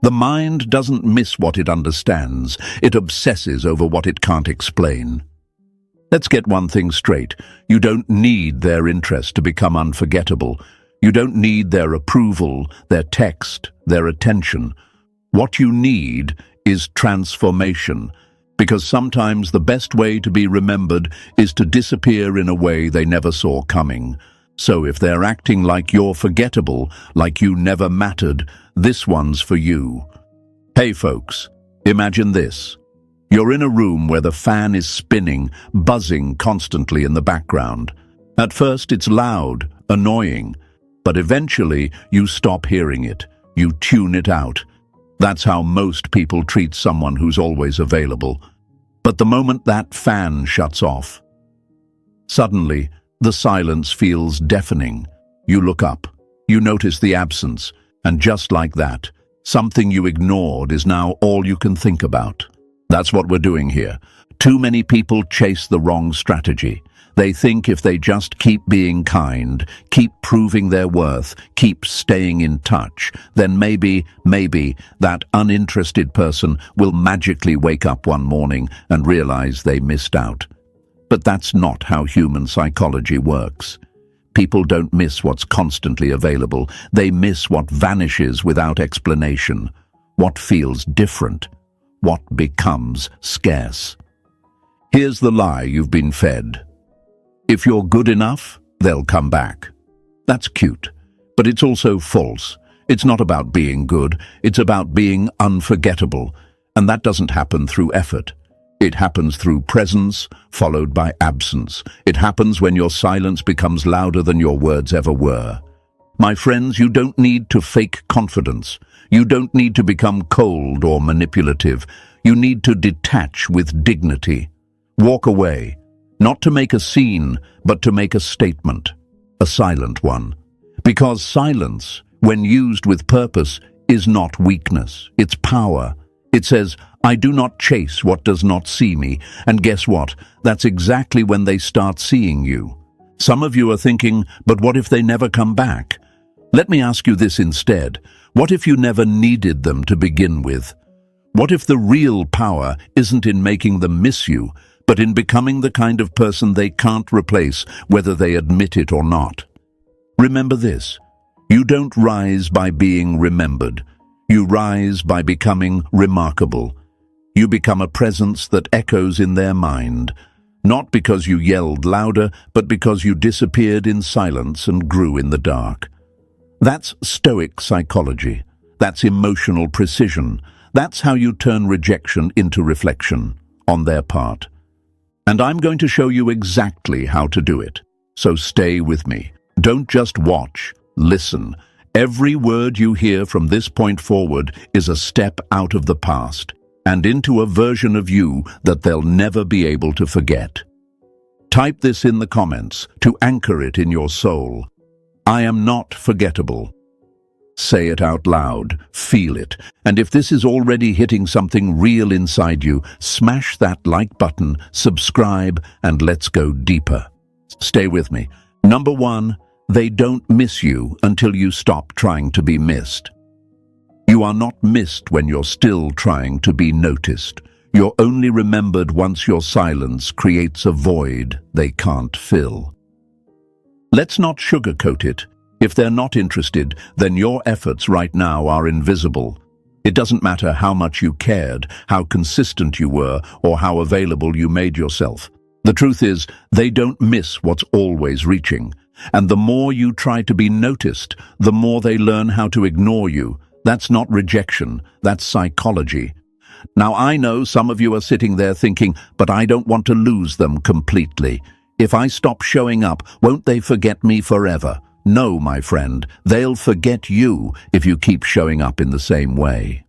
The mind doesn't miss what it understands. It obsesses over what it can't explain. Let's get one thing straight. You don't need their interest to become unforgettable. You don't need their approval, their text, their attention. What you need is transformation, because sometimes the best way to be remembered is to disappear in a way they never saw coming. So if they're acting like you're forgettable, like you never mattered, this one's for you. Hey folks, imagine this. You're in a room where the fan is spinning, buzzing constantly in the background. At first it's loud, annoying, but eventually you stop hearing it. You tune it out. That's how most people treat someone who's always available. But the moment that fan shuts off, suddenly the silence feels deafening. You look up, you notice the absence, and just like that, something you ignored is now all you can think about. That's what we're doing here. Too many people chase the wrong strategy. They think if they just keep being kind, keep proving their worth, keep staying in touch, then maybe that uninterested person will magically wake up one morning and realize they missed out. But that's not how human psychology works. People don't miss what's constantly available. They miss what vanishes without explanation, what feels different, what becomes scarce. Here's the lie you've been fed. If you're good enough, they'll come back. That's cute, but it's also false. It's not about being good, it's about being unforgettable, and that doesn't happen through effort. It happens through presence, followed by absence. It happens when your silence becomes louder than your words ever were. My friends, you don't need to fake confidence. You don't need to become cold or manipulative. You need to detach with dignity. Walk away. Not to make a scene, but to make a statement, a silent one. Because silence, when used with purpose, is not weakness, it's power. It says, I do not chase what does not see me, and guess what? That's exactly when they start seeing you. Some of you are thinking, but what if they never come back? Let me ask you this instead. What if you never needed them to begin with? What if the real power isn't in making them miss you, but in becoming the kind of person they can't replace, whether they admit it or not? Remember this, you don't rise by being remembered. You rise by becoming remarkable. You become a presence that echoes in their mind, not because you yelled louder, but because you disappeared in silence and grew in the dark. That's Stoic psychology. That's emotional precision. That's how you turn rejection into reflection on their part. And I'm going to show you exactly how to do it. So stay with me. Don't just watch, listen. Every word you hear from this point forward is a step out of the past and into a version of you that they'll never be able to forget. Type this in the comments to anchor it in your soul. I am not forgettable. Say it out loud, feel it, and if this is already hitting something real inside you, smash that like button, subscribe, and let's go deeper. Stay with me. Number 1, they don't miss you until you stop trying to be missed. You are not missed when you're still trying to be noticed. You're only remembered once your silence creates a void they can't fill. Let's not sugarcoat it. If they're not interested, then your efforts right now are invisible. It doesn't matter how much you cared, how consistent you were, or how available you made yourself. The truth is, they don't miss what's always reaching. And the more you try to be noticed, the more they learn how to ignore you. That's not rejection, that's psychology. Now I know some of you are sitting there thinking, but I don't want to lose them completely. If I stop showing up, won't they forget me forever? No, my friend, they'll forget you if you keep showing up in the same way.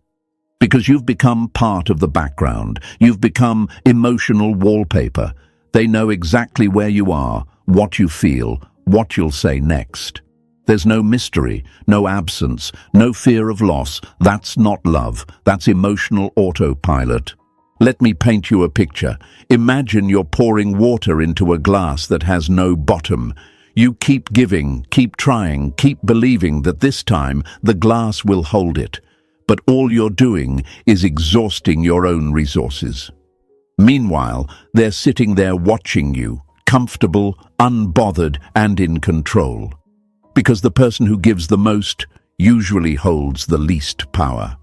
Because you've become part of the background. You've become emotional wallpaper. They know exactly where you are, what you feel, what you'll say next. There's no mystery, no absence, no fear of loss. That's not love. That's emotional autopilot. Let me paint you a picture. Imagine you're pouring water into a glass that has no bottom. You keep giving, keep trying, keep believing that this time the glass will hold it. but all you're doing is exhausting your own resources. Meanwhile, they're sitting there watching you, comfortable, unbothered, and in control. Because the person who gives the most usually holds the least power.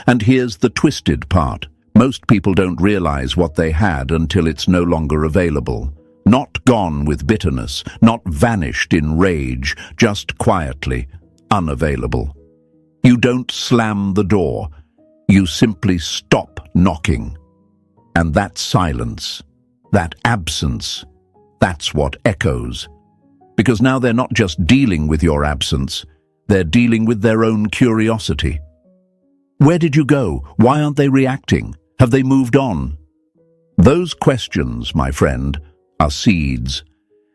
And here's the twisted part. Most people don't realize what they had until it's no longer available. Not gone with bitterness, not vanished in rage, just quietly unavailable. You don't slam the door. You simply stop knocking. And that silence, that absence, that's what echoes. Because now they're not just dealing with your absence, they're dealing with their own curiosity. Where did you go? Why aren't they reacting? Have they moved on? Those questions, my friend, are seeds,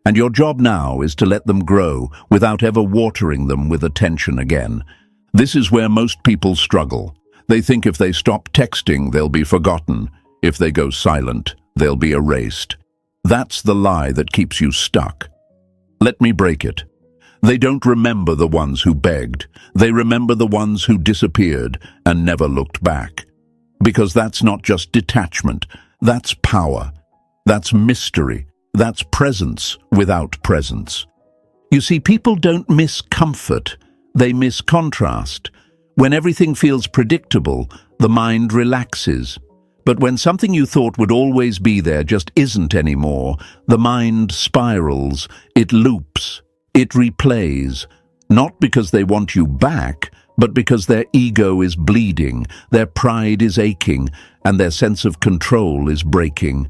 and your job now is to let them grow without ever watering them with attention again. This is where most people struggle. They think if they stop texting, they'll be forgotten. If they go silent, they'll be erased. That's the lie that keeps you stuck. Let me break it. They don't remember the ones who begged. They remember the ones who disappeared and never looked back. Because that's not just detachment, that's power, that's mystery, that's presence without presence. You see, people don't miss comfort, they miss contrast. When everything feels predictable, the mind relaxes. But when something you thought would always be there just isn't anymore, the mind spirals, it loops, it replays, not because they want you back, but because their ego is bleeding, their pride is aching, and their sense of control is breaking.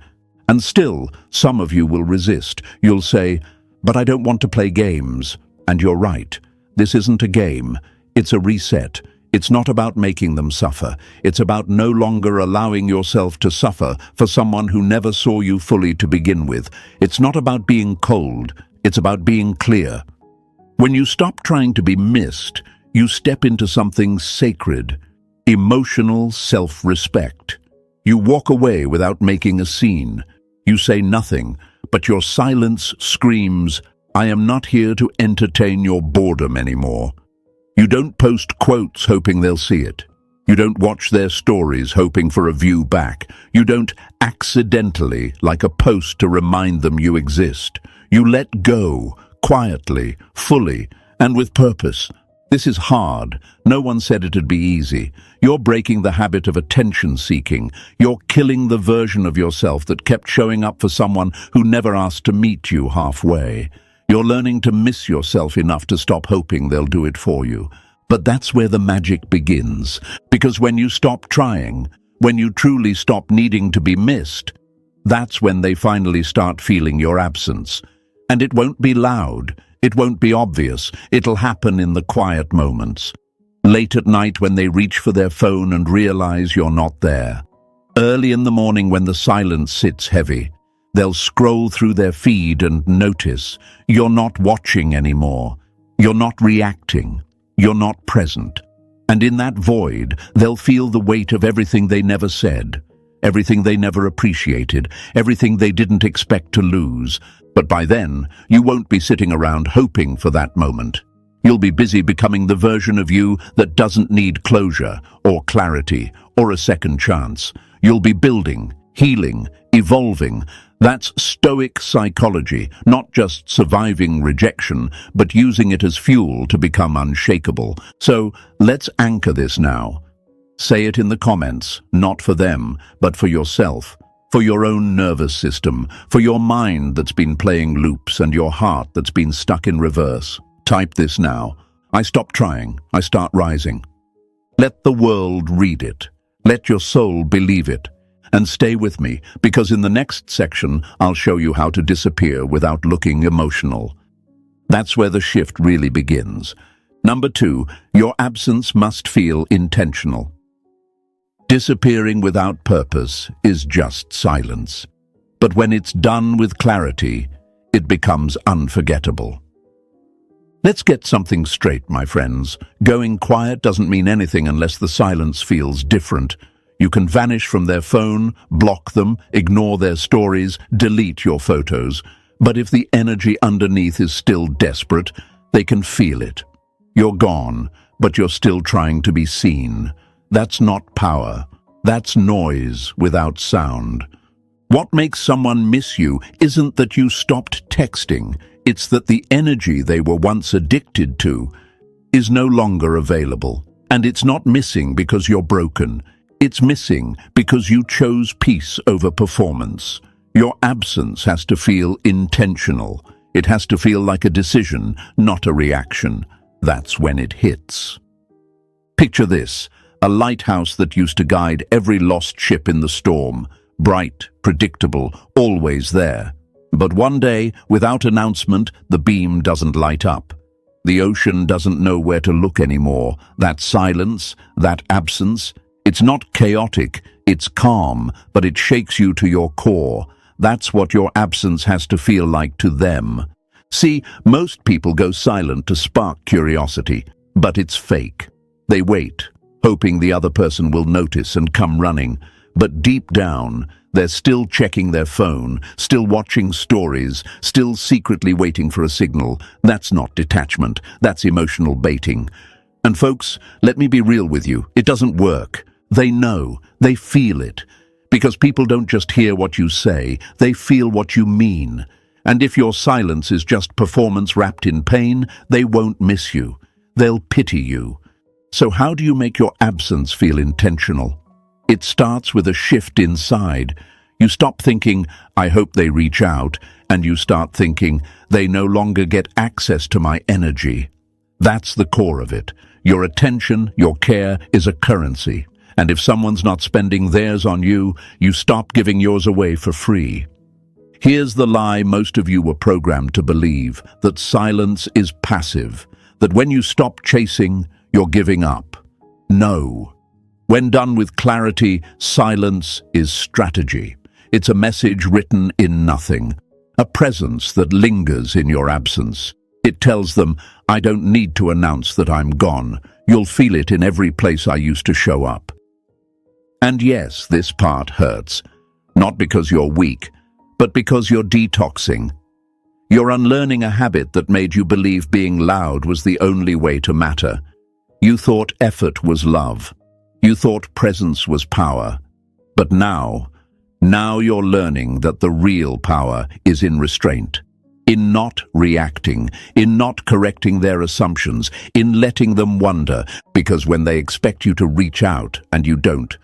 And still, some of you will resist. You'll say, "But I don't want to play games." And you're right. This isn't a game. It's a reset. It's not about making them suffer. It's about no longer allowing yourself to suffer for someone who never saw you fully to begin with. It's not about being cold. It's about being clear. When you stop trying to be missed, you step into something sacred, emotional self-respect. You walk away without making a scene. You say nothing, but your silence screams, "I am not here to entertain your boredom anymore." You don't post quotes hoping they'll see it. You don't watch their stories hoping for a view back. You don't accidentally like a post to remind them you exist. You let go, quietly, fully, and with purpose. This is hard. No one said it'd be easy. You're breaking the habit of attention-seeking. You're killing the version of yourself that kept showing up for someone who never asked to meet you halfway. You're learning to miss yourself enough to stop hoping they'll do it for you. But that's where the magic begins. Because when you stop trying, when you truly stop needing to be missed, that's when they finally start feeling your absence. And it won't be loud. It won't be obvious. It'll happen in the quiet moments. Late at night when they reach for their phone and realize you're not there. Early in the morning when the silence sits heavy. They'll scroll through their feed and notice you're not watching anymore. You're not reacting. You're not present. And in that void, they'll feel the weight of everything they never said, everything they never appreciated, everything they didn't expect to lose. But by then, you won't be sitting around hoping for that moment. You'll be busy becoming the version of you that doesn't need closure or clarity or a second chance. You'll be building, healing, evolving. That's Stoic psychology, not just surviving rejection, but using it as fuel to become unshakable. So let's anchor this now. Say it in the comments, not for them, but for yourself, for your own nervous system, for your mind that's been playing loops and your heart that's been stuck in reverse. Type this now. I stop trying. I start rising. Let the world read it. Let your soul believe it. And stay with me, because in the next section, I'll show you how to disappear without looking emotional. That's where the shift really begins. Number 2, your absence must feel intentional. Disappearing without purpose is just silence. But when it's done with clarity, it becomes unforgettable. Let's get something straight, my friends. Going quiet doesn't mean anything unless the silence feels different. You can vanish from their phone, block them, ignore their stories, delete your photos. But if the energy underneath is still desperate, they can feel it. You're gone, but you're still trying to be seen. That's not power. That's noise without sound. What makes someone miss you isn't that you stopped texting. It's that the energy they were once addicted to is no longer available. And it's not missing because you're broken. It's missing because you chose peace over performance. Your absence has to feel intentional. It has to feel like a decision, not a reaction. That's when it hits. Picture this, a lighthouse that used to guide every lost ship in the storm. Bright, predictable, always there. But one day, without announcement, the beam doesn't light up. The ocean doesn't know where to look anymore. That silence, that absence, it's not chaotic, it's calm, but it shakes you to your core. That's what your absence has to feel like to them. See, most people go silent to spark curiosity, but it's fake. They wait, hoping the other person will notice and come running. But deep down, they're still checking their phone, still watching stories, still secretly waiting for a signal. That's not detachment, that's emotional baiting. And folks, let me be real with you, it doesn't work. They know, they feel it. Because people don't just hear what you say, they feel what you mean. And if your silence is just performance wrapped in pain, they won't miss you. They'll pity you. So how do you make your absence feel intentional? It starts with a shift inside. You stop thinking, I hope they reach out, and you start thinking, they no longer get access to my energy. That's the core of it. Your attention, your care is a currency. And if someone's not spending theirs on you, you stop giving yours away for free. Here's the lie most of you were programmed to believe, that silence is passive, that when you stop chasing, you're giving up. No. When done with clarity, silence is strategy. It's a message written in nothing, a presence that lingers in your absence. It tells them, I don't need to announce that I'm gone. You'll feel it in every place I used to show up. And yes, this part hurts. Not because you're weak, but because you're detoxing. You're unlearning a habit that made you believe being loud was the only way to matter. You thought effort was love. You thought presence was power. But now you're learning that the real power is in restraint. In not reacting, in not correcting their assumptions, in letting them wonder, because when they expect you to reach out and you don't,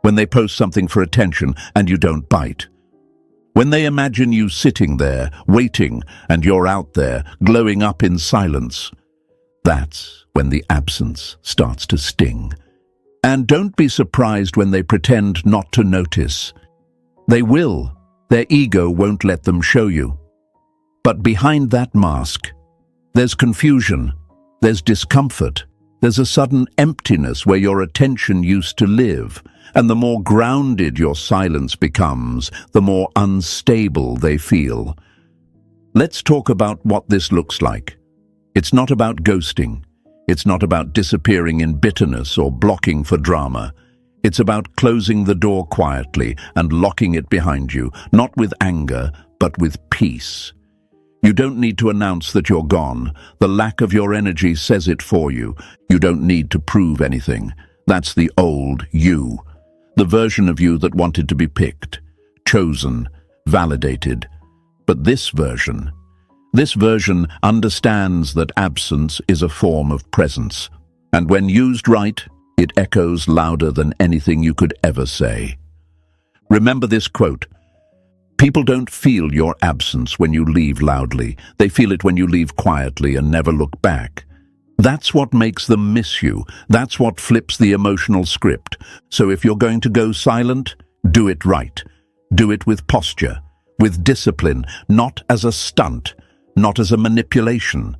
when they post something for attention and you don't bite, when they imagine you sitting there, waiting, and you're out there, glowing up in silence, that's when the absence starts to sting. And don't be surprised when they pretend not to notice. They will. Their ego won't let them show you. But behind that mask, there's confusion, there's discomfort, there's a sudden emptiness where your attention used to live. And the more grounded your silence becomes, the more unstable they feel. Let's talk about what this looks like. It's not about ghosting. It's not about disappearing in bitterness or blocking for drama. It's about closing the door quietly and locking it behind you, not with anger, but with peace. You don't need to announce that you're gone. The lack of your energy says it for you. You don't need to prove anything. That's the old you. The version of you that wanted to be picked, chosen, validated. But this version understands that absence is a form of presence. And when used right, it echoes louder than anything you could ever say. Remember this quote, people don't feel your absence when you leave loudly. They feel it when you leave quietly and never look back. That's what makes them miss you. That's what flips the emotional script. So if you're going to go silent, do it right. Do it with posture, with discipline, not as a stunt, not as a manipulation,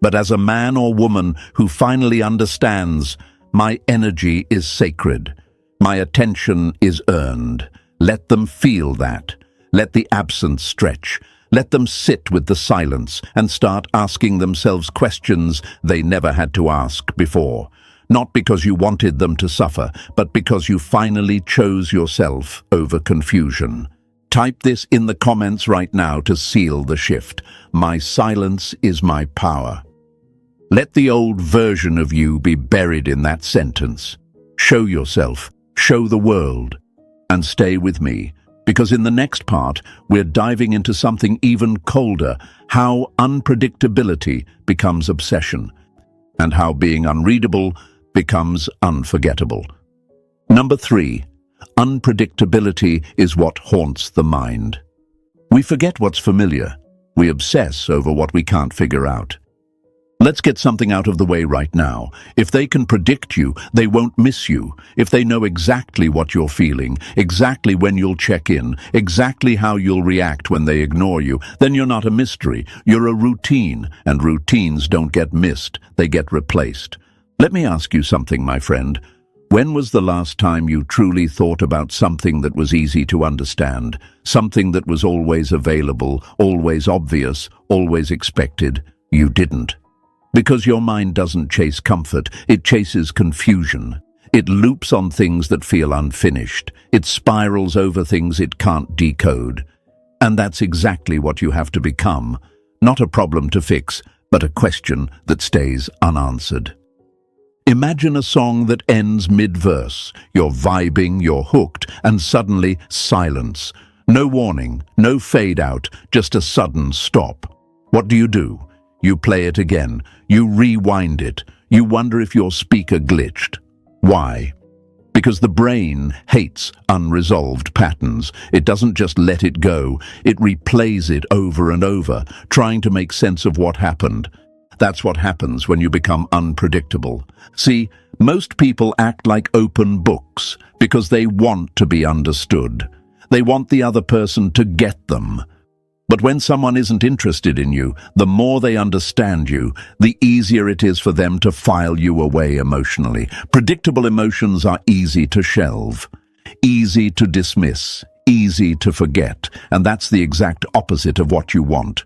but as a man or woman who finally understands, my energy is sacred. My attention is earned. Let them feel that. Let the absence stretch. Let them sit with the silence and start asking themselves questions they never had to ask before. Not because you wanted them to suffer, but because you finally chose yourself over confusion. Type this in the comments right now to seal the shift. My silence is my power. Let the old version of you be buried in that sentence. Show yourself, show the world, and stay with me, because in the next part, we're diving into something even colder, how unpredictability becomes obsession, and how being unreadable becomes unforgettable. Number 3, unpredictability is what haunts the mind. We forget what's familiar. We obsess over what we can't figure out. Let's get something out of the way right now. If they can predict you, they won't miss you. If they know exactly what you're feeling, exactly when you'll check in, exactly how you'll react when they ignore you, then you're not a mystery. You're a routine, and routines don't get missed. They get replaced. Let me ask you something, my friend. When was the last time you truly thought about something that was easy to understand, something that was always available, always obvious, always expected? You didn't. Because your mind doesn't chase comfort, it chases confusion. It loops on things that feel unfinished. It spirals over things it can't decode. And that's exactly what you have to become. Not a problem to fix, but a question that stays unanswered. Imagine a song that ends mid-verse. You're vibing, you're hooked, and suddenly silence. No warning, no fade out, just a sudden stop. What do? You play it again. You rewind it. You wonder if your speaker glitched. Why? Because the brain hates unresolved patterns. It doesn't just let it go. It replays it over and over, trying to make sense of what happened. That's what happens when you become unpredictable. See, most people act like open books because they want to be understood. They want the other person to get them. But when someone isn't interested in you, the more they understand you, the easier it is for them to file you away emotionally. Predictable emotions are easy to shelve, easy to dismiss, easy to forget, and that's the exact opposite of what you want.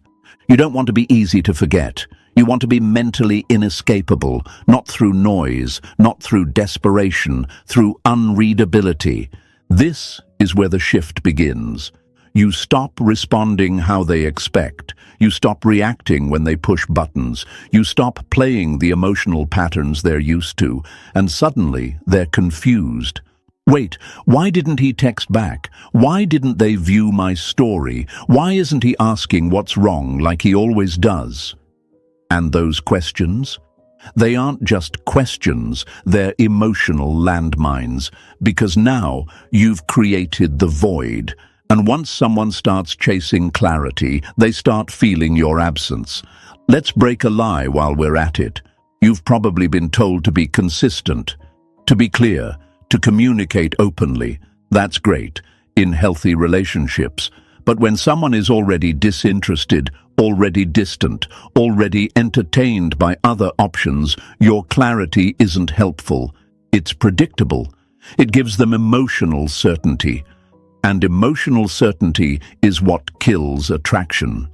You don't want to be easy to forget. You want to be mentally inescapable, not through noise, not through desperation, through unreadability. This is where the shift begins. You stop responding how they expect. You stop reacting when they push buttons. You stop playing the emotional patterns they're used to, and suddenly they're confused. Wait, why didn't he text back? Why didn't they view my story? Why isn't he asking what's wrong like he always does? And those questions? They aren't just questions, they're emotional landmines, because now you've created the void. And once someone starts chasing clarity, they start feeling your absence. Let's break a lie while we're at it. You've probably been told to be consistent, to be clear, to communicate openly. That's great, in healthy relationships. But when someone is already disinterested, already distant, already entertained by other options, your clarity isn't helpful. It's predictable. It gives them emotional certainty. And emotional certainty is what kills attraction.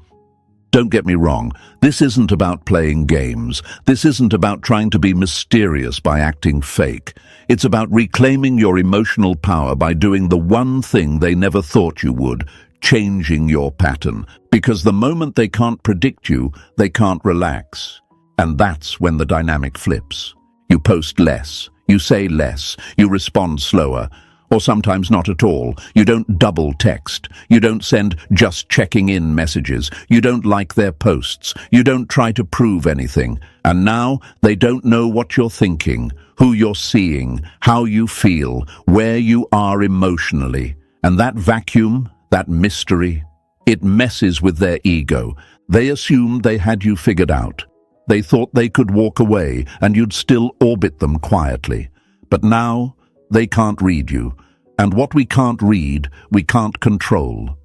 Don't get me wrong, this isn't about playing games. This isn't about trying to be mysterious by acting fake. It's about reclaiming your emotional power by doing the one thing they never thought you would, changing your pattern. Because the moment they can't predict you, they can't relax. And that's when the dynamic flips. You post less, you say less, you respond slower, or sometimes not at all. You don't double text. You don't send just checking in messages. You don't like their posts. You don't try to prove anything. And now they don't know what you're thinking, who you're seeing, how you feel, where you are emotionally. And that vacuum, that mystery, it messes with their ego. They assumed they had you figured out. They thought they could walk away and you'd still orbit them quietly. But now they can't read you, and what we can't read, we can't control.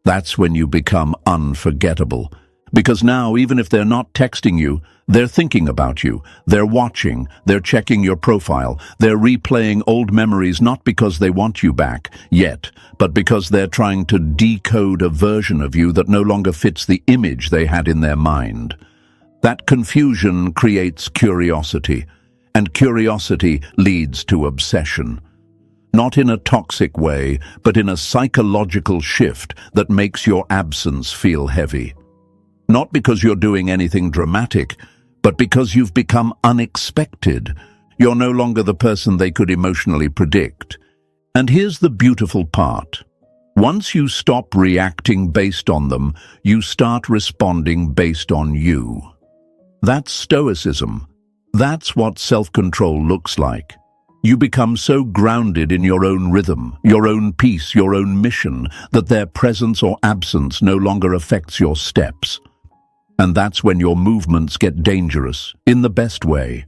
That's when you become unforgettable. Because now, even if they're not texting you, they're thinking about you. They're watching, they're checking your profile, they're replaying old memories not because they want you back, yet, but because they're trying to decode a version of you that no longer fits the image they had in their mind. That confusion creates curiosity, and curiosity leads to obsession. Not in a toxic way, but in a psychological shift that makes your absence feel heavy. Not because you're doing anything dramatic, but because you've become unexpected. You're no longer the person they could emotionally predict. And here's the beautiful part. Once you stop reacting based on them, you start responding based on you. That's Stoicism. That's what self-control looks like. You become so grounded in your own rhythm, your own peace, your own mission, that their presence or absence no longer affects your steps. And that's when your movements get dangerous, in the best way.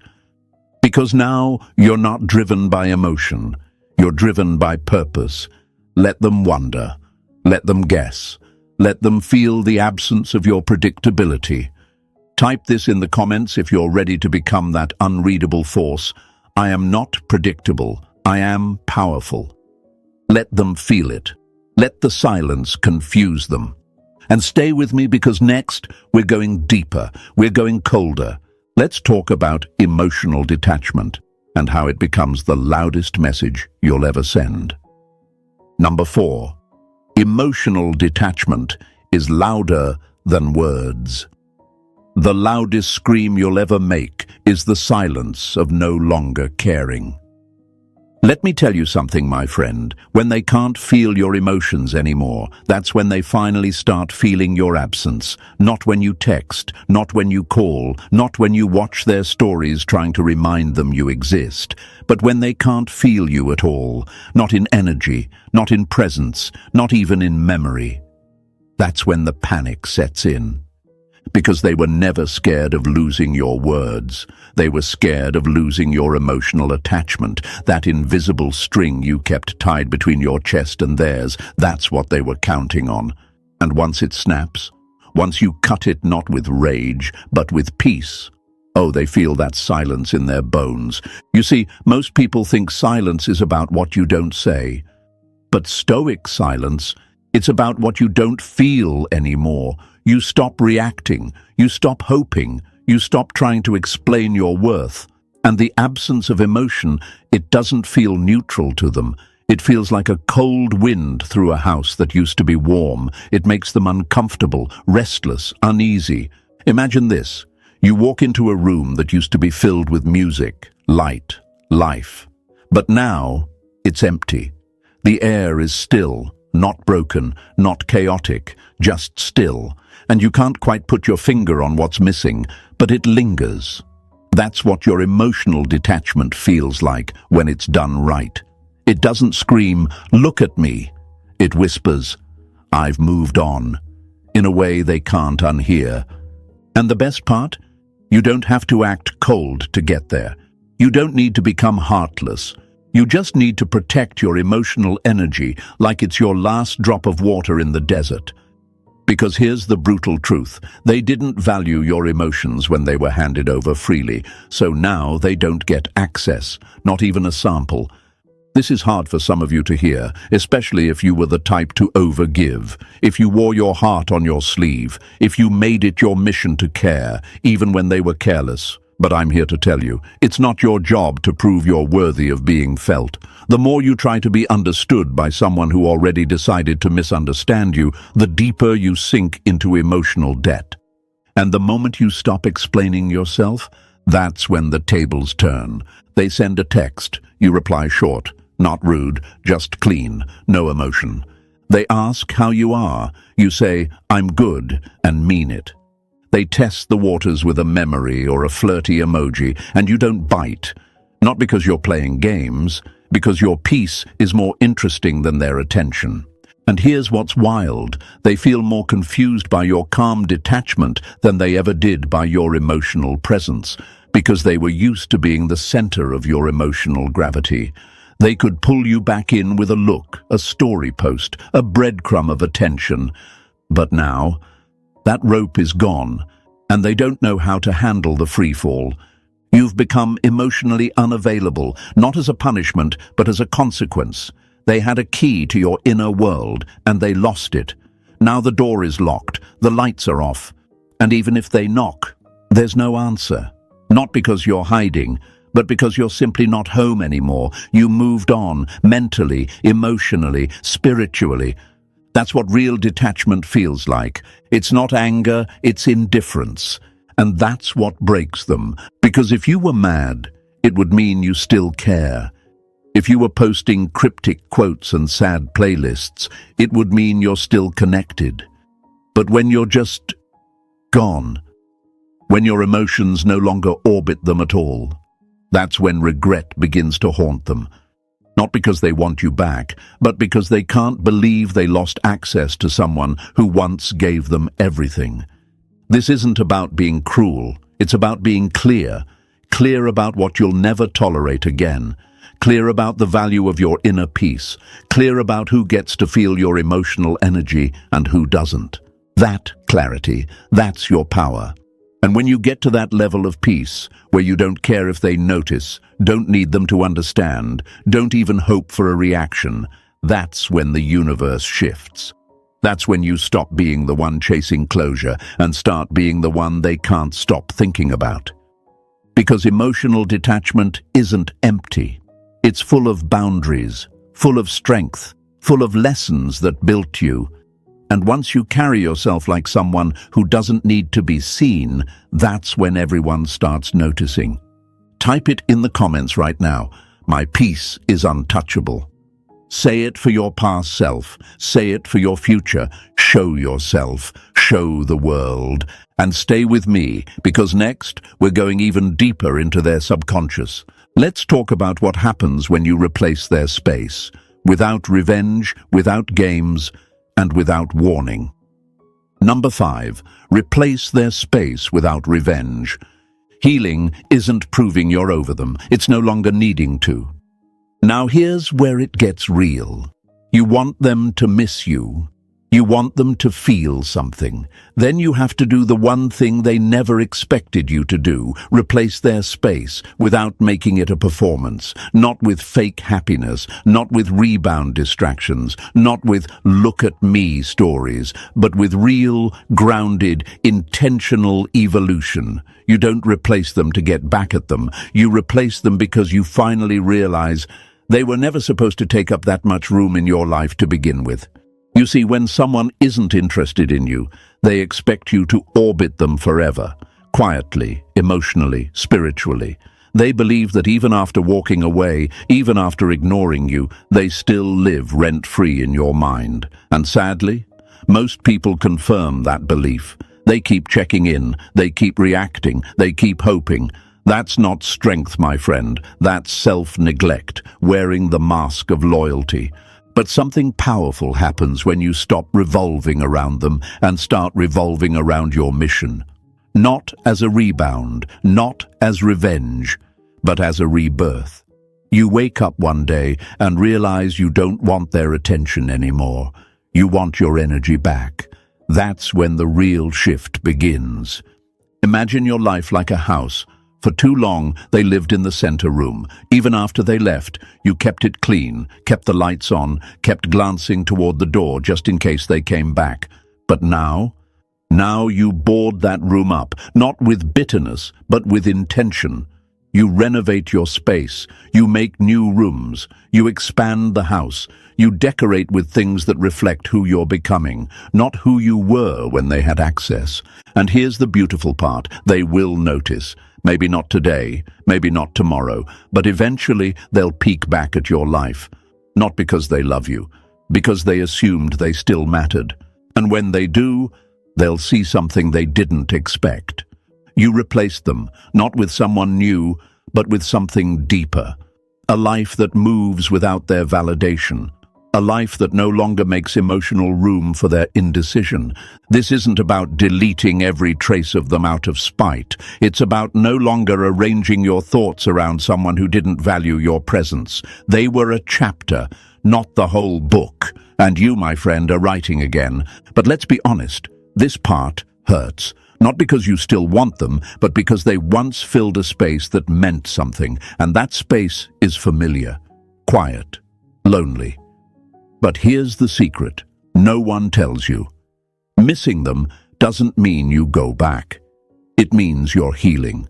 Because now you're not driven by emotion, you're driven by purpose. Let them wonder, let them guess, let them feel the absence of your predictability. Type this in the comments if you're ready to become that unreadable force. I am not predictable, I am powerful. Let them feel it. Let the silence confuse them. And stay with me, because next we're going deeper, we're going colder. Let's talk about emotional detachment and how it becomes the loudest message you'll ever send. Number 4. Emotional detachment is louder than words. The loudest scream you'll ever make is the silence of no longer caring. Let me tell you something, my friend. When they can't feel your emotions anymore, that's when they finally start feeling your absence. Not when you text, not when you call, not when you watch their stories trying to remind them you exist, but when they can't feel you at all. Not in energy, not in presence, not even in memory. That's when the panic sets in. Because they were never scared of losing your words. They were scared of losing your emotional attachment, that invisible string you kept tied between your chest and theirs. That's what they were counting on. And once it snaps, once you cut it not with rage, but with peace, oh, they feel that silence in their bones. You see, most people think silence is about what you don't say. But Stoic silence, it's about what you don't feel anymore. You stop reacting, you stop hoping, you stop trying to explain your worth. And the absence of emotion, it doesn't feel neutral to them. It feels like a cold wind through a house that used to be warm. It makes them uncomfortable, restless, uneasy. Imagine this. You walk into a room that used to be filled with music, light, life. But now, it's empty. The air is still, not broken, not chaotic, just still. And you can't quite put your finger on what's missing, but it lingers. That's what your emotional detachment feels like when it's done right. It doesn't scream, "Look at me." It whispers, "I've moved on," in a way they can't unhear. And the best part? You don't have to act cold to get there. You don't need to become heartless. You just need to protect your emotional energy like it's your last drop of water in the desert. Because here's the brutal truth. They didn't value your emotions when they were handed over freely, so now they don't get access, not even a sample. This is hard for some of you to hear, especially if you were the type to overgive, if you wore your heart on your sleeve, if you made it your mission to care, even when they were careless. But I'm here to tell you, it's not your job to prove you're worthy of being felt. The more you try to be understood by someone who already decided to misunderstand you, the deeper you sink into emotional debt. And the moment you stop explaining yourself, that's when the tables turn. They send a text, you reply short, not rude, just clean, no emotion. They ask how you are, you say, "I'm good," and mean it. They test the waters with a memory or a flirty emoji, and you don't bite. Not because you're playing games, because your peace is more interesting than their attention. And here's what's wild. They feel more confused by your calm detachment than they ever did by your emotional presence, because they were used to being the center of your emotional gravity. They could pull you back in with a look, a story post, a breadcrumb of attention. But now, that rope is gone, and they don't know how to handle the free fall. You've become emotionally unavailable, not as a punishment, but as a consequence. They had a key to your inner world, and they lost it. Now the door is locked, the lights are off, and even if they knock, there's no answer. Not because you're hiding, but because you're simply not home anymore. You moved on, mentally, emotionally, spiritually. That's what real detachment feels like. It's not anger, it's indifference. And that's what breaks them. Because if you were mad, it would mean you still care. If you were posting cryptic quotes and sad playlists, it would mean you're still connected. But when you're just gone, when your emotions no longer orbit them at all, that's when regret begins to haunt them. Not because they want you back, but because they can't believe they lost access to someone who once gave them everything. This isn't about being cruel, it's about being clear. Clear about what you'll never tolerate again. Clear about the value of your inner peace. Clear about who gets to feel your emotional energy and who doesn't. That clarity, that's your power. And when you get to that level of peace, where you don't care if they notice, don't need them to understand, don't even hope for a reaction, that's when the universe shifts. That's when you stop being the one chasing closure and start being the one they can't stop thinking about. Because emotional detachment isn't empty. It's full of boundaries, full of strength, full of lessons that built you. And once you carry yourself like someone who doesn't need to be seen, that's when everyone starts noticing. Type it in the comments right now. My peace is untouchable. Say it for your past self. Say it for your future. Show yourself. Show the world. And stay with me, because next we're going even deeper into their subconscious. Let's talk about what happens when you replace their space. Without revenge, without games, and without warning. Number 5, replace their space without revenge. Healing isn't proving you're over them. It's no longer needing to. Now here's where it gets real. You want them to miss you. You want them to feel something. Then you have to do the one thing they never expected you to do, replace their space without making it a performance, not with fake happiness, not with rebound distractions, not with look at me stories, but with real, grounded, intentional evolution. You don't replace them to get back at them. You replace them because you finally realize they were never supposed to take up that much room in your life to begin with. You see, when someone isn't interested in you, they expect you to orbit them forever, quietly, emotionally, spiritually. They believe that even after walking away, even after ignoring you, they still live rent-free in your mind. And sadly, most people confirm that belief. They keep checking in, they keep reacting, they keep hoping. That's not strength, my friend. That's self-neglect, wearing the mask of loyalty. But something powerful happens when you stop revolving around them and start revolving around your mission. Not as a rebound, not as revenge, but as a rebirth. You wake up one day and realize you don't want their attention anymore. You want your energy back. That's when the real shift begins. Imagine your life like a house. For too long, they lived in the center room. Even after they left, you kept it clean, kept the lights on, kept glancing toward the door just in case they came back. But now you board that room up, not with bitterness, but with intention. You renovate your space, you make new rooms, you expand the house, you decorate with things that reflect who you're becoming, not who you were when they had access. And here's the beautiful part, they will notice. Maybe not today, maybe not tomorrow, but eventually they'll peek back at your life. Not because they love you, because they assumed they still mattered. And when they do, they'll see something they didn't expect. You replaced them, not with someone new, but with something deeper. A life that moves without their validation. A life that no longer makes emotional room for their indecision. This isn't about deleting every trace of them out of spite. It's about no longer arranging your thoughts around someone who didn't value your presence. They were a chapter, not the whole book. And you, my friend, are writing again. But let's be honest, this part hurts. Not because you still want them, but because they once filled a space that meant something. And that space is familiar, quiet, lonely. But here's the secret. No one tells you. Missing them doesn't mean you go back. It means you're healing.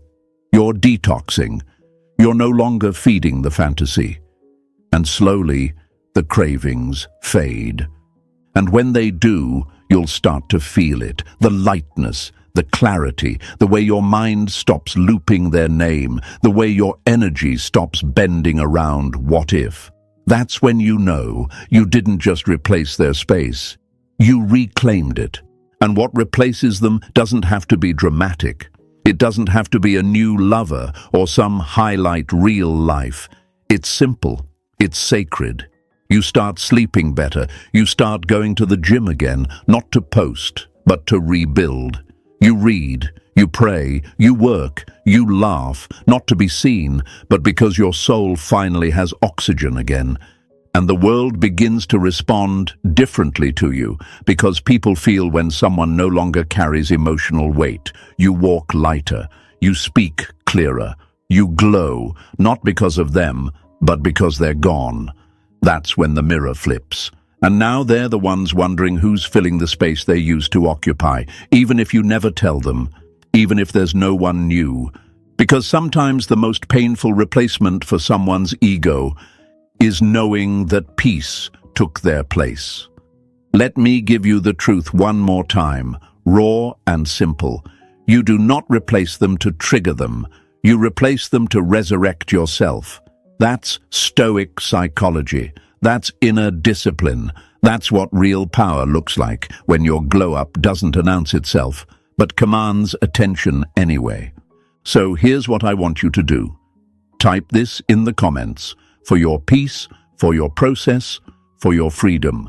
You're detoxing. You're no longer feeding the fantasy. And slowly, the cravings fade. And when they do, you'll start to feel it. The lightness, the clarity, the way your mind stops looping their name, the way your energy stops bending around what if. That's when you know you didn't just replace their space, you reclaimed it. And what replaces them doesn't have to be dramatic. It doesn't have to be a new lover or some highlight real life. It's simple. It's sacred. You start sleeping better. You start going to the gym again, not to post, but to rebuild. You read, you pray, you work, you laugh, not to be seen, but because your soul finally has oxygen again. And the world begins to respond differently to you, because people feel when someone no longer carries emotional weight. You walk lighter, you speak clearer, you glow, not because of them, but because they're gone. That's when the mirror flips. And now they're the ones wondering who's filling the space they used to occupy, even if you never tell them, even if there's no one new. Because sometimes the most painful replacement for someone's ego is knowing that peace took their place. Let me give you the truth one more time, raw and simple. You do not replace them to trigger them. You replace them to resurrect yourself. That's Stoic psychology. That's inner discipline. That's what real power looks like when your glow-up doesn't announce itself, but commands attention anyway. So here's what I want you to do. Type this in the comments. For your peace, for your process, for your freedom.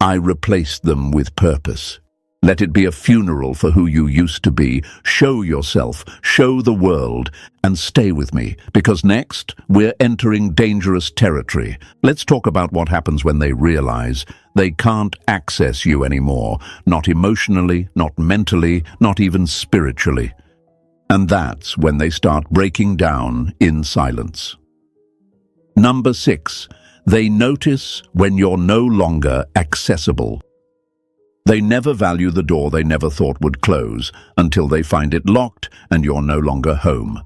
I replaced them with purpose. Let it be a funeral for who you used to be. Show yourself, show the world, and stay with me, because next we're entering dangerous territory. Let's talk about what happens when they realize they can't access you anymore, not emotionally, not mentally, not even spiritually. And that's when they start breaking down in silence. Number 6, they notice when you're no longer accessible. They never value the door they never thought would close until they find it locked and you're no longer home.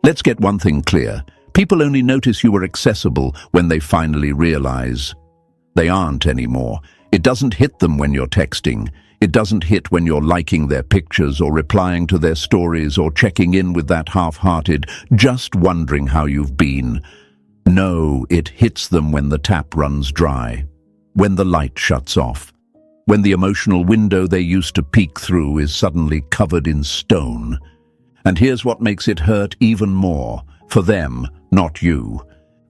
Let's get one thing clear. People only notice you are accessible when they finally realize they aren't anymore. It doesn't hit them when you're texting. It doesn't hit when you're liking their pictures or replying to their stories or checking in with that half-hearted, just wondering how you've been. No, it hits them when the tap runs dry, when the light shuts off, when the emotional window they used to peek through is suddenly covered in stone. And here's what makes it hurt even more. For them, not you.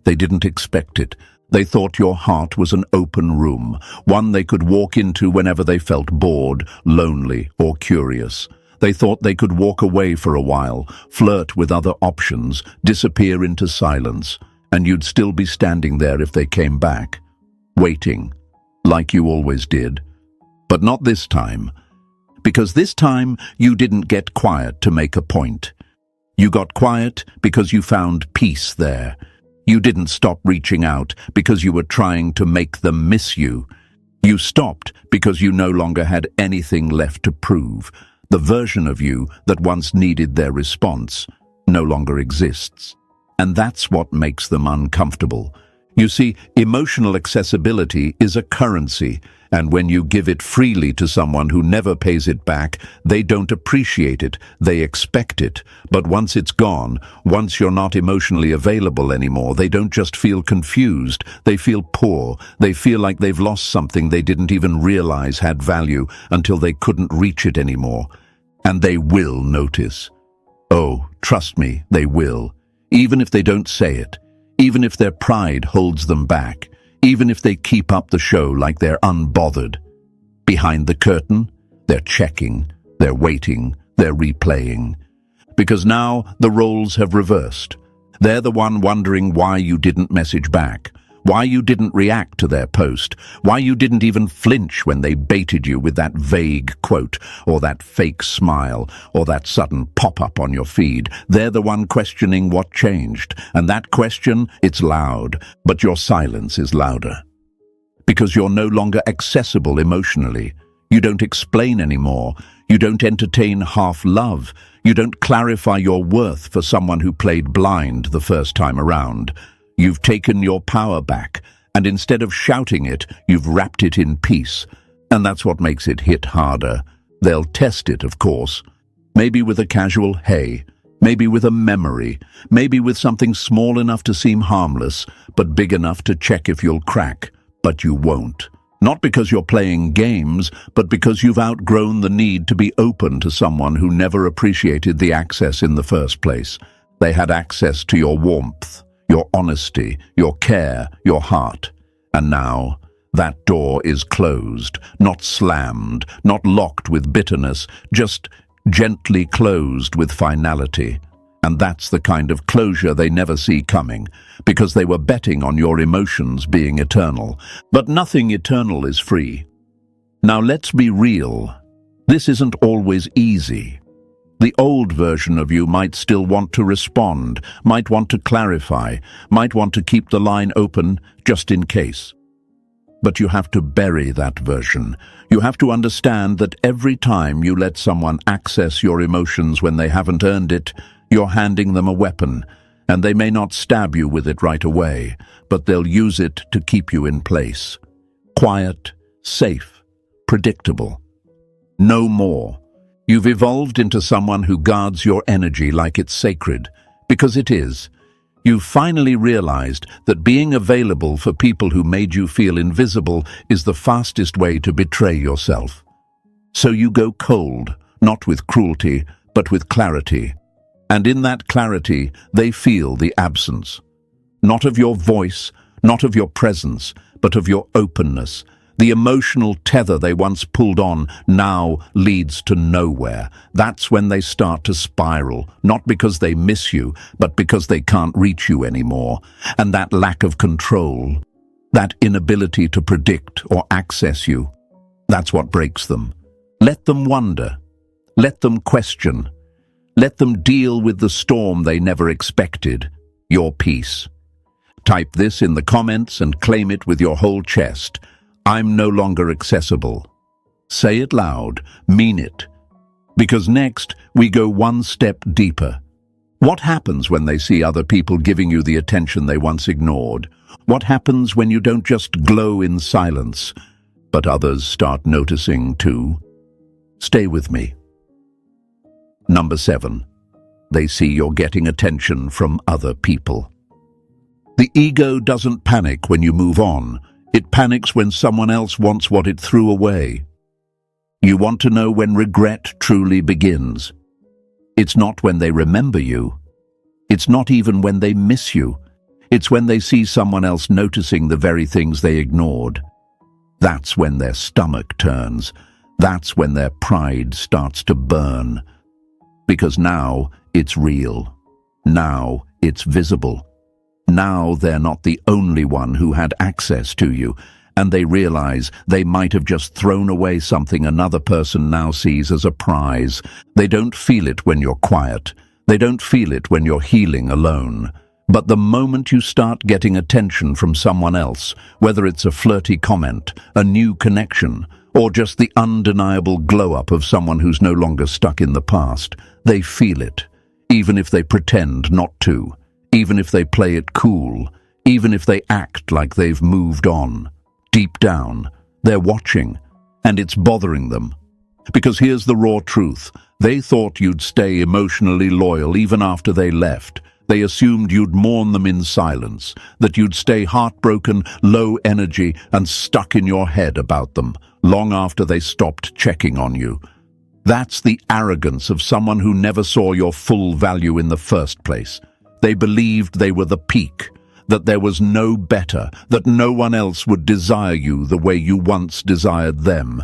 They didn't expect it. They thought your heart was an open room, one they could walk into whenever they felt bored, lonely, or curious. They thought they could walk away for a while, flirt with other options, disappear into silence, and you'd still be standing there if they came back, waiting, like you always did. But not this time, because this time you didn't get quiet to make a point. You got quiet because you found peace there. You didn't stop reaching out because you were trying to make them miss you. You stopped because you no longer had anything left to prove. The version of you that once needed their response no longer exists. And that's what makes them uncomfortable. You see, emotional accessibility is a currency, and when you give it freely to someone who never pays it back, they don't appreciate it, they expect it. But once it's gone, once you're not emotionally available anymore, they don't just feel confused, they feel poor, they feel like they've lost something they didn't even realize had value until they couldn't reach it anymore. And they will notice. Oh, trust me, they will. Even if they don't say it, even if their pride holds them back, even if they keep up the show like they're unbothered. Behind the curtain, they're checking, they're waiting, they're replaying. Because now the roles have reversed. They're the one wondering why you didn't message back, why you didn't react to their post, why you didn't even flinch when they baited you with that vague quote, or that fake smile, or that sudden pop-up on your feed. They're the one questioning what changed, and that question, it's loud, but your silence is louder. Because you're no longer accessible emotionally. You don't explain anymore. You don't entertain half-love. You don't clarify your worth for someone who played blind the first time around. You've taken your power back, and instead of shouting it, you've wrapped it in peace. And that's what makes it hit harder. They'll test it, of course. Maybe with a casual "hey," maybe with a memory, maybe with something small enough to seem harmless, but big enough to check if you'll crack. But you won't. Not because you're playing games, but because you've outgrown the need to be open to someone who never appreciated the access in the first place. They had access to your warmth, your honesty, your care, your heart. And now, that door is closed, not slammed, not locked with bitterness, just gently closed with finality. And that's the kind of closure they never see coming, because they were betting on your emotions being eternal. But nothing eternal is free. Now let's be real. This isn't always easy. The old version of you might still want to respond, might want to clarify, might want to keep the line open just in case. But you have to bury that version. You have to understand that every time you let someone access your emotions when they haven't earned it, you're handing them a weapon, and they may not stab you with it right away, but they'll use it to keep you in place. Quiet, safe, predictable. No more. You've evolved into someone who guards your energy like it's sacred, because it is. You've finally realized that being available for people who made you feel invisible is the fastest way to betray yourself. So you go cold, not with cruelty, but with clarity. And in that clarity, they feel the absence. Not of your voice, not of your presence, but of your openness. The emotional tether they once pulled on now leads to nowhere. That's when they start to spiral, not because they miss you, but because they can't reach you anymore. And that lack of control, that inability to predict or access you, that's what breaks them. Let them wonder. Let them question. Let them deal with the storm they never expected, your peace. Type this in the comments and claim it with your whole chest. I'm no longer accessible. Say it loud, mean it. Because next, we go one step deeper. What happens when they see other people giving you the attention they once ignored? What happens when you don't just glow in silence, but others start noticing too? Stay with me. Number 7. They see you're getting attention from other people. The ego doesn't panic when you move on. It panics when someone else wants what it threw away. You want to know when regret truly begins. It's not when they remember you. It's not even when they miss you. It's when they see someone else noticing the very things they ignored. That's when their stomach turns. That's when their pride starts to burn. Because now it's real. Now it's visible. Now they're not the only one who had access to you, and they realize they might have just thrown away something another person now sees as a prize. They don't feel it when you're quiet. They don't feel it when you're healing alone. But the moment you start getting attention from someone else, whether it's a flirty comment, a new connection, or just the undeniable glow-up of someone who's no longer stuck in the past, they feel it, even if they pretend not to, even if they play it cool, even if they act like they've moved on. Deep down, they're watching, and it's bothering them. Because here's the raw truth. They thought you'd stay emotionally loyal even after they left. They assumed you'd mourn them in silence, that you'd stay heartbroken, low energy, and stuck in your head about them, long after they stopped checking on you. That's the arrogance of someone who never saw your full value in the first place. They believed they were the peak, that there was no better, that no one else would desire you the way you once desired them.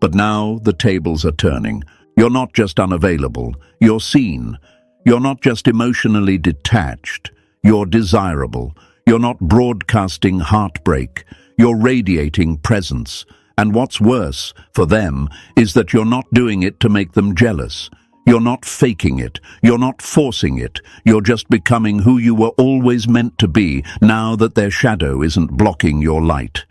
But now the tables are turning. You're not just unavailable, you're seen. You're not just emotionally detached, you're desirable. You're not broadcasting heartbreak, you're radiating presence. And what's worse, for them, is that you're not doing it to make them jealous. You're not faking it, you're not forcing it, you're just becoming who you were always meant to be now that their shadow isn't blocking your light.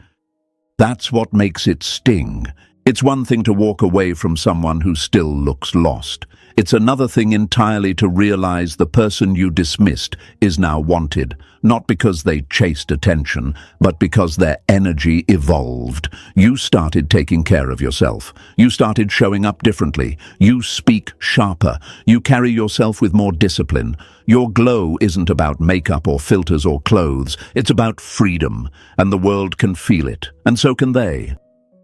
That's what makes it sting. It's one thing to walk away from someone who still looks lost. It's another thing entirely to realize the person you dismissed is now wanted, not because they chased attention, but because their energy evolved. You started taking care of yourself. You started showing up differently. You speak sharper. You carry yourself with more discipline. Your glow isn't about makeup or filters or clothes. It's about freedom, and the world can feel it, and so can they.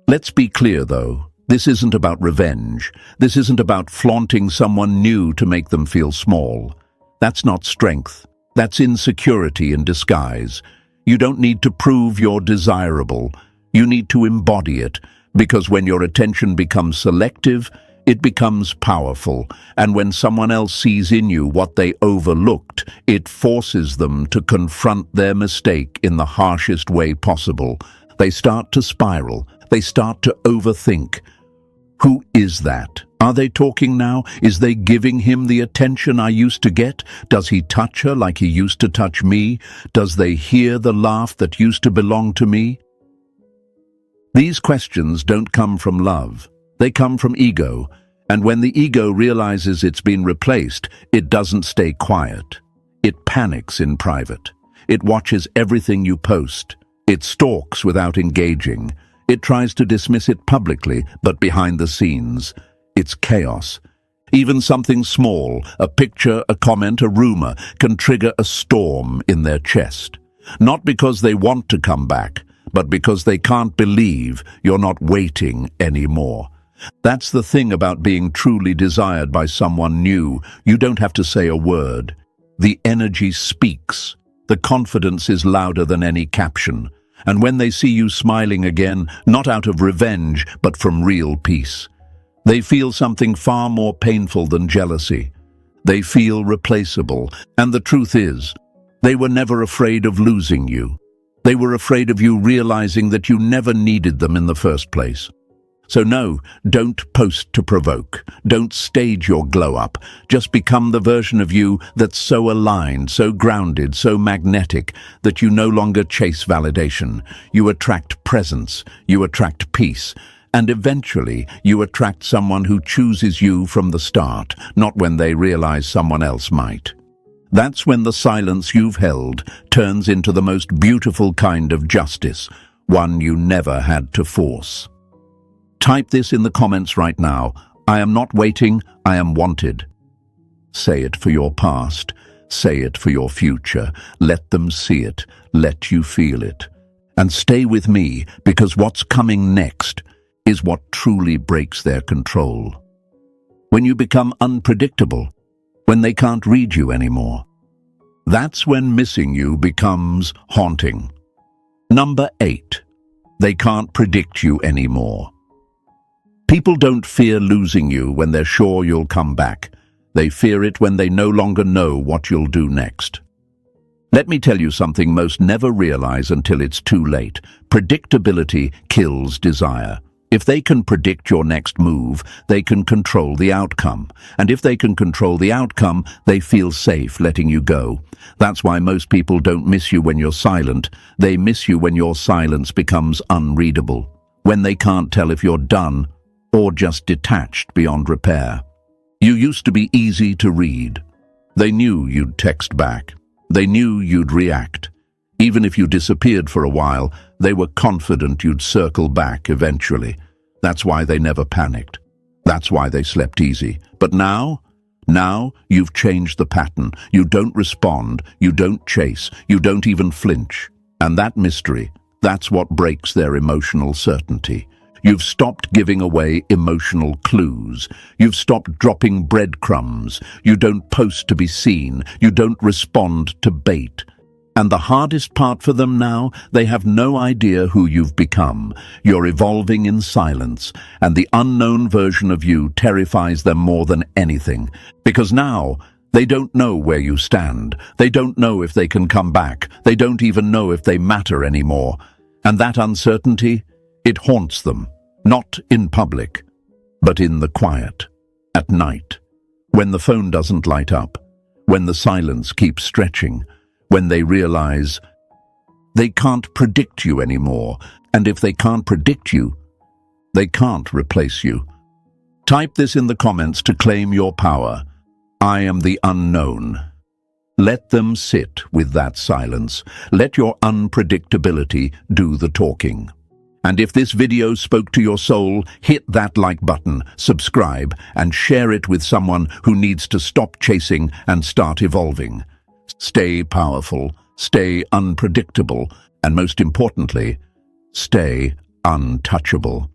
Let's be clear, though. This isn't about revenge. This isn't about flaunting someone new to make them feel small. That's not strength. That's insecurity in disguise. You don't need to prove you're desirable. You need to embody it, because when your attention becomes selective, it becomes powerful. And when someone else sees in you what they overlooked, it forces them to confront their mistake in the harshest way possible. They start to spiral. They start to overthink. Who is that? Are they talking now? Is they giving him the attention I used to get? Does he touch her like he used to touch me? Does they hear the laugh that used to belong to me? These questions don't come from love. They come from ego. And when the ego realizes it's been replaced, it doesn't stay quiet. It panics in private. It watches everything you post. It stalks without engaging. It tries to dismiss it publicly, but behind the scenes, it's chaos. Even something small, a picture, a comment, a rumor, can trigger a storm in their chest. Not because they want to come back, but because they can't believe you're not waiting anymore. That's the thing about being truly desired by someone new. You don't have to say a word. The energy speaks. The confidence is louder than any caption. And when they see you smiling again, not out of revenge, but from real peace, they feel something far more painful than jealousy. They feel replaceable. And the truth is, they were never afraid of losing you. They were afraid of you realizing that you never needed them in the first place. So no, don't post to provoke. Don't stage your glow-up. Just become the version of you that's so aligned, so grounded, so magnetic, that you no longer chase validation. You attract presence. You attract peace. And eventually, you attract someone who chooses you from the start, not when they realize someone else might. That's when the silence you've held turns into the most beautiful kind of justice, one you never had to force. Type this in the comments right now. I am not waiting, I am wanted. Say it for your past. Say it for your future. Let them see it. Let you feel it. And stay with me, because what's coming next is what truly breaks their control. When you become unpredictable, when they can't read you anymore, that's when missing you becomes haunting. Number 8. They can't predict you anymore. People don't fear losing you when they're sure you'll come back. They fear it when they no longer know what you'll do next. Let me tell you something most never realize until it's too late. Predictability kills desire. If they can predict your next move, they can control the outcome. And if they can control the outcome, they feel safe letting you go. That's why most people don't miss you when you're silent. They miss you when your silence becomes unreadable. When they can't tell if you're done or just detached beyond repair. You used to be easy to read. They knew you'd text back. They knew you'd react. Even if you disappeared for a while, they were confident you'd circle back eventually. That's why they never panicked. That's why they slept easy. But now you've changed the pattern. You don't respond, you don't chase, you don't even flinch. And that mystery, that's what breaks their emotional certainty. You've stopped giving away emotional clues. You've stopped dropping breadcrumbs. You don't post to be seen. You don't respond to bait. And the hardest part for them now, they have no idea who you've become. You're evolving in silence, and the unknown version of you terrifies them more than anything. Because now, they don't know where you stand. They don't know if they can come back. They don't even know if they matter anymore. And that uncertainty, it haunts them, not in public, but in the quiet, at night, when the phone doesn't light up, when the silence keeps stretching, when they realize they can't predict you anymore. And if they can't predict you, They can't replace you. Type this in the comments to claim your power. I am the unknown. Let them sit with that silence. Let your unpredictability do the talking. And if this video spoke to your soul, hit that like button, subscribe, and share it with someone who needs to stop chasing and start evolving. Stay powerful, stay unpredictable, and most importantly, stay untouchable.